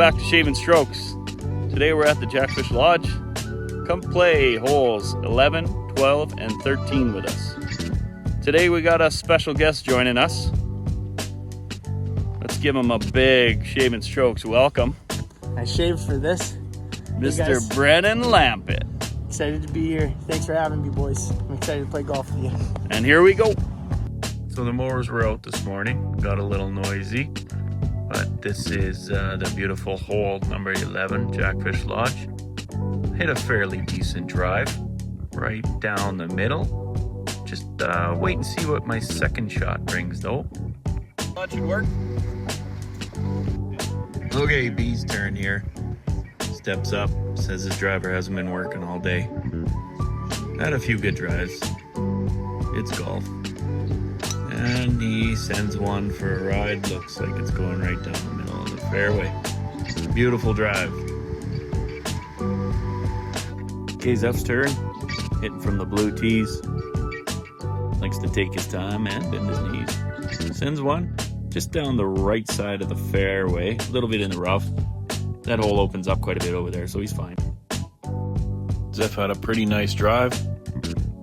back to Shaving Strokes. Today we're at the Jackfish Lodge. Come play holes 11, 12, and 13 with us. Today we got a special guest joining us. Let's give him a big Shaving Strokes welcome. I shaved for this. Mr. Brennan Lampett. Excited to be here. Thanks for having me, boys. I'm excited to play golf with you. And here we go. So the mowers were out this morning. Got a little noisy. But this is the beautiful hole number 11, Jackfish Lodge. Hit a fairly decent drive right down the middle. Just wait and see what my second shot brings though. That should work. Okay, B's turn here. Steps up, says his driver hasn't been working all day. Had a few good drives. It's golf. And he sends one for a ride. Looks like it's going right down the middle of the fairway. Beautiful drive. Okay, Zeph's turn. Hitting from the blue tees. Likes to take his time and bend his knees. Sends one just down the right side of the fairway. A little bit in the rough. That hole opens up quite a bit over there, so he's fine. Zeph had a pretty nice drive.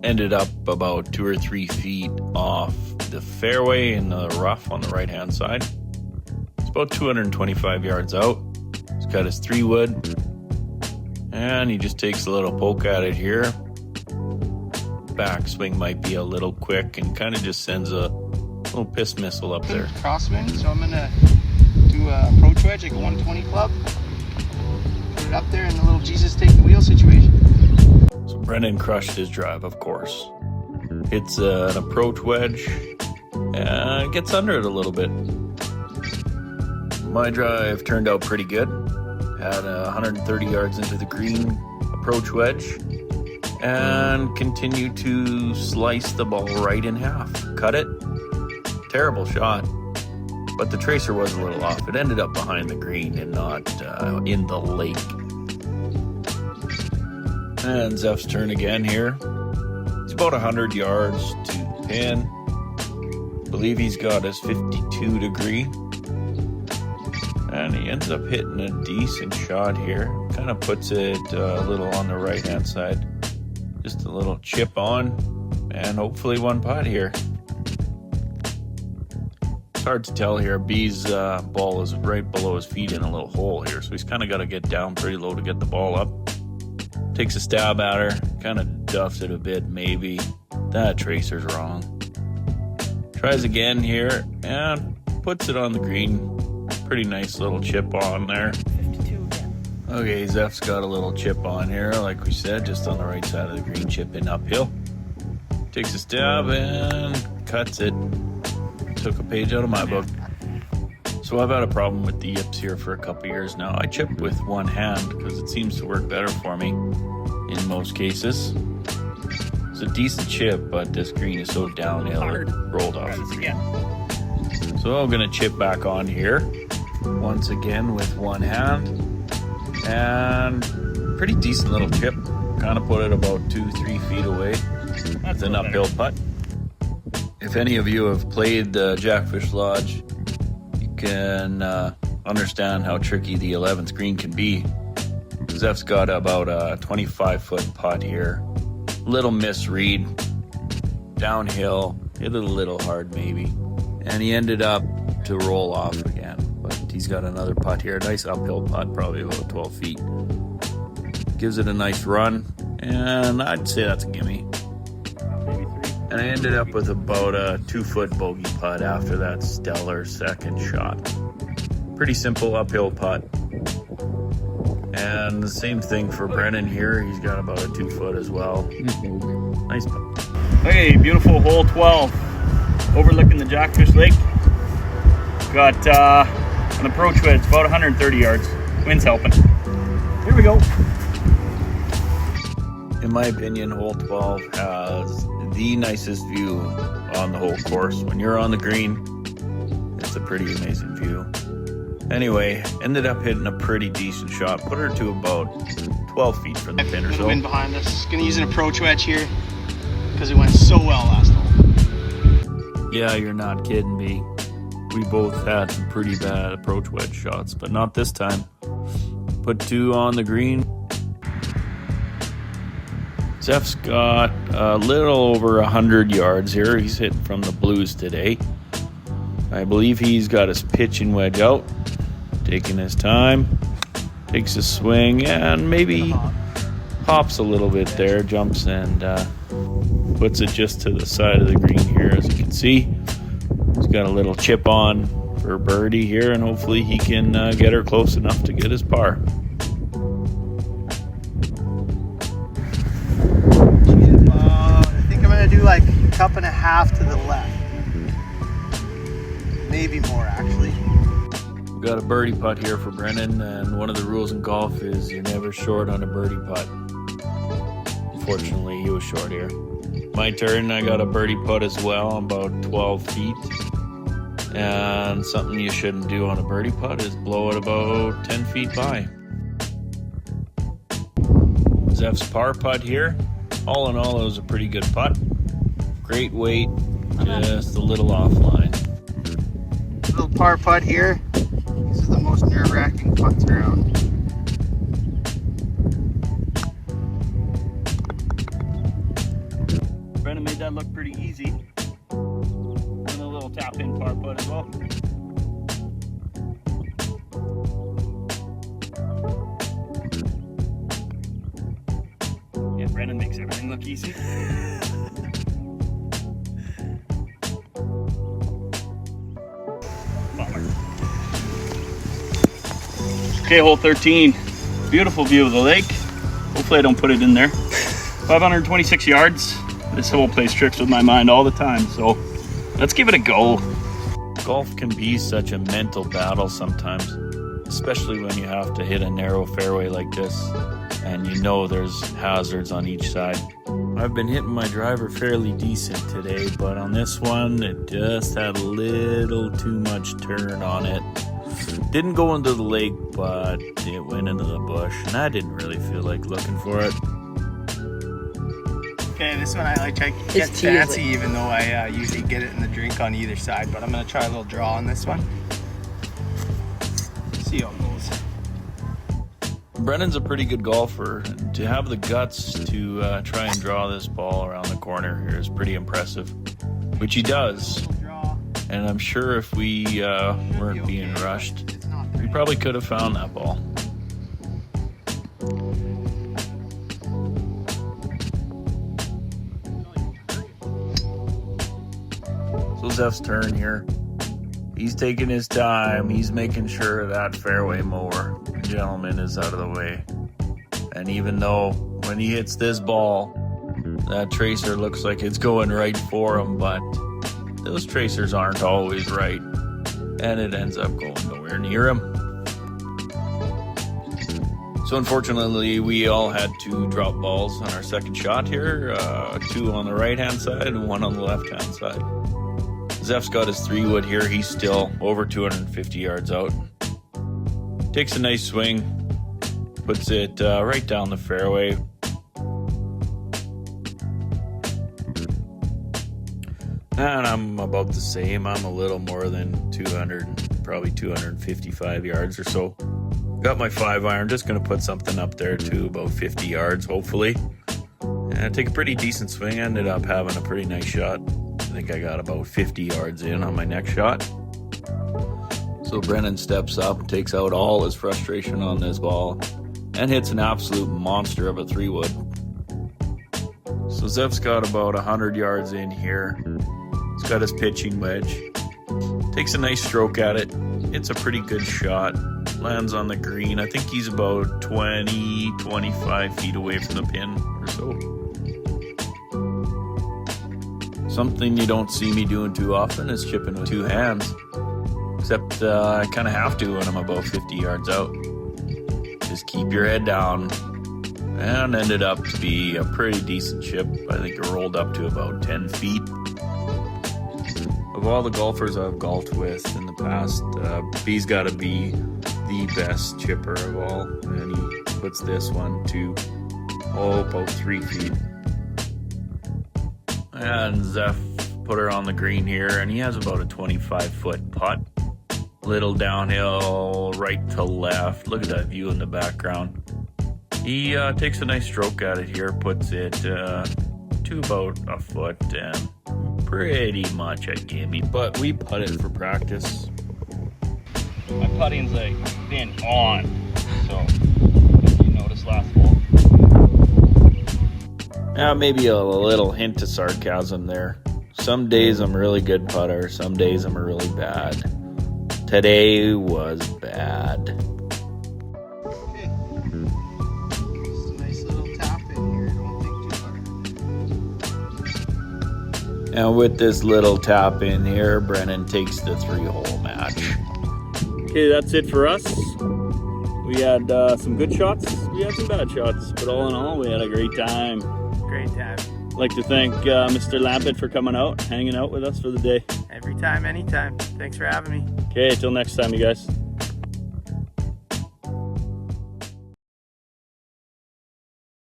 Ended up about 2 or 3 feet off the fairway in the rough on the right hand side. It's about 225 yards out. He's got his 3-wood and he just takes a little poke at it here. Backswing might be a little quick and kind of just sends a little piss missile up there. Crosswind, so I'm gonna do a approach wedge like a 120 club. Put it up there in the little Jesus take the wheel situation. So Brennan crushed his drive, of course. It's an approach wedge and gets under it a little bit. My drive turned out pretty good. Had 130 yards into the green approach wedge and continued to slice the ball right in half. Cut it. Terrible shot. But the tracer was a little off. It ended up behind the green and not in the lake. And Zeph's turn again here. It's about 100 yards to the pin. I believe he's got his 52 degree. And he ends up hitting a decent shot here. Kind of puts it a little on the right hand side. Just a little chip on. And hopefully one putt here. It's hard to tell here. B's ball is right below his feet in a little hole here. So he's kind of got to get down pretty low to get the ball up. Takes a stab at her, kind of duffs it a bit, maybe. That tracer's wrong. Tries again here and puts it on the green. Pretty nice little chip on there. 52 again. Okay, Zeph's got a little chip on here, like we said, just on the right side of the green, chipping uphill. Takes a stab and cuts it. Took a page out of my book. So I've had a problem with the yips here for a couple years now. I chip with one hand because it seems to work better for me in most cases. It's a decent chip, but this green is so downhill it rolled off the green. So I'm gonna chip back on here once again with one hand, and pretty decent little chip. Kind of put it about 2-3 feet away. That's an uphill putt. If any of you have played the Jackfish Lodge, can understand how tricky the 11th green can be. Zeph's got about a 25-foot putt here. Little misread. Downhill. Hit it a little hard maybe. And he ended up to roll off again. But he's got another putt here. Nice uphill putt, probably about 12 feet. Gives it a nice run. And I'd say that's a gimme. And I ended up with about a 2-foot bogey putt after that stellar second shot. Pretty simple uphill putt. And the same thing for Brennan here. He's got about a 2-foot as well. Nice putt. Okay, beautiful hole 12. Overlooking the Jackfish Lake. Got an approach wedge, about 130 yards. Wind's helping. Here we go. In my opinion, hole 12 has the nicest view on the whole course. When you're on the green, it's a pretty amazing view. Anyway, ended up hitting a pretty decent shot. Put her to about 12 feet from the pin or so. Wind behind us. Gonna use an approach wedge here because it went so well last hole. Yeah, you're not kidding me. We both had some pretty bad approach wedge shots, but not this time. Put 2 on the green. Zeph's got a little over 100 yards here. He's hitting from the blues today. I believe he's got his pitching wedge out. Taking his time. Takes a swing and maybe hops a little bit there. Jumps and puts it just to the side of the green here, as you can see. He's got a little chip on for birdie here, and hopefully he can get her close enough to get his par. I think I'm going to do like a cup and a half to the left. Maybe more, actually. We've got a birdie putt here for Brennan, and one of the rules in golf is you're never short on a birdie putt. Unfortunately, he was short here. My turn, I got a birdie putt as well, about 12 feet. And something you shouldn't do on a birdie putt is blow it about 10 feet by. Zeph's par putt here. All in all, it was a pretty good putt. Great weight, just a little offline. Little par putt here. This is the most nerve-wracking putts around. Brennan made that look pretty easy. And a little tap-in par putt as well. Yeah, Brennan makes everything look easy. Okay, hole 13. Beautiful view of the lake. Hopefully I don't put it in there. 526 yards. This hole plays tricks with my mind all the time, so let's give it a go. Golf can be such a mental battle sometimes, especially when you have to hit a narrow fairway like this and you know there's hazards on each side. I've been hitting my driver fairly decent today, but on this one it just had a little too much turn on it. Didn't go into the lake, but it went into the bush, and I didn't really feel like looking for it. Okay, this one I like to get fancy, even though I usually get it in the drink on either side, but I'm going to try a little draw on this one. See how it goes. Brennan's a pretty good golfer. To have the guts to try and draw this ball around the corner here is pretty impressive, which he does. And I'm sure if we weren't being rushed, we probably could have found that ball. So Zeph's turn here. He's taking his time. He's making sure that fairway mower, gentleman, is out of the way. And even though when he hits this ball, that tracer looks like it's going right for him, but those tracers aren't always right, and it ends up going nowhere near him. So unfortunately, we all had to drop balls on our second shot here, 2 on the right-hand side and 1 on the left-hand side. Zeph's got his 3-wood here. He's still over 250 yards out. Takes a nice swing, puts it right down the fairway. And I'm about the same. I'm a little more than 200, probably 255 yards or so. Got my 5-iron, just going to put something up there to about 50 yards, hopefully. And I take a pretty decent swing. I ended up having a pretty nice shot. I think I got about 50 yards in on my next shot. So Brennan steps up, takes out all his frustration on this ball, and hits an absolute monster of a 3-wood. So Zeph's got about 100 yards in here. He's got his pitching wedge. Takes a nice stroke at it. It's a pretty good shot. Lands on the green. I think he's about 20, 25 feet away from the pin or so. Something you don't see me doing too often is chipping with 2 hands. Except I kind of have to when I'm about 50 yards out. Just keep your head down. And ended up to be a pretty decent chip. I think it rolled up to about 10 feet. Of all the golfers I've golfed with in the past, B's got to be the best chipper of all. And he puts this one to, about 3 feet. And Zeph put her on the green here, and he has about a 25-foot putt. Little downhill, right to left. Look at that view in the background. He takes a nice stroke at it here, puts it to about a foot, and pretty much a gimme. But we putted for practice. My putting's like been on, so if you noticed last hole. Maybe a little hint of sarcasm there. Some days I'm a really good putter, some days I'm a really bad. Today was bad. Okay. Just a nice little tap in here. Don't think too hard. And with this little tap in here, Brennan takes the 3-hole match. Okay, that's it for us. We had some good shots, we had some bad shots, but all in all, we had a great time. Great time. I'd like to thank Mr. Lampett for coming out, hanging out with us for the day. Every time, anytime. Thanks for having me. Okay, till next time, you guys.